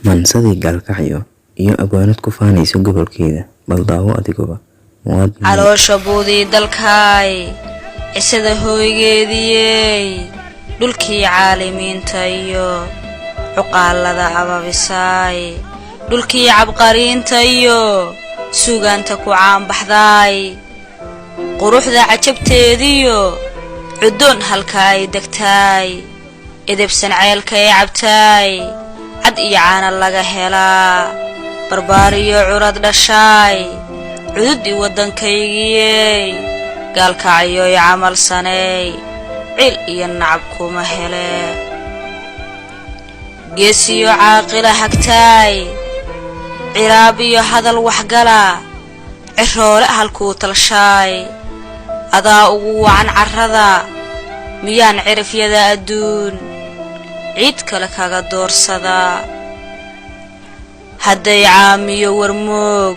mansadii gaalkacyo iyo abwaanad ku faanayso gobolkeeda bal daawo adigaba caloosha buudii dalkaay isada hooygeediyey dhulkii caalimiinta iyo cuqaalada ababisaay dhulkii cabqariinta iyo suugaanta ku caanbaxdaay quruxda cajabteediyo cudoon halka ay degtaay edebsan ceelka ay cabtaay cad iyo caana laga helaa barbaariyo curad dhashaay cududii waddankaygiyey gaalkacyo ay camal sanay cil iyo nacab kuma hele geesiyo caaqila hagtaay ciraab iyo hadal waxgala ciroole halkuu talshaay adaa ugu wacan carrada miyaan cirifyada adduun ciid kale kaga doorsada hadday caamiyo warmoog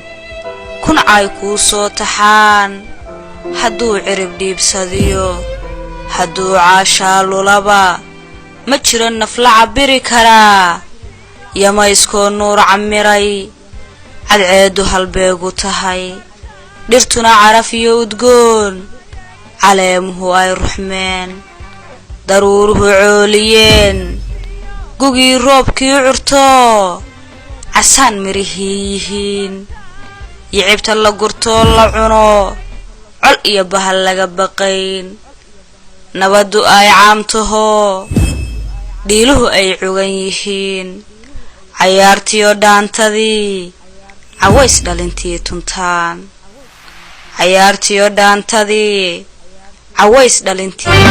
kuncay kuu soo taxaan hadduu cirib dhiibsadiyo hadduu caashaa lulaba ma jiro nafla cabiri karaa yamayskoo nuur camiray cadceedu halbeegu tahay dhirtuna caraf iyo udgoon caleemuhu ay ruxmeen daruuruhu cooliyeen gugii roobkii curto casaan mirihii yihiin yicibta la gurtoo la cuno col iyo bahal laga baqayn nabaddu ay caamtaho dhiiluhu ay cugan yihiin cayaartiyo dhaantadii caways dhalintii tuntaan cayaartiyo dhaantadii caways dhalintii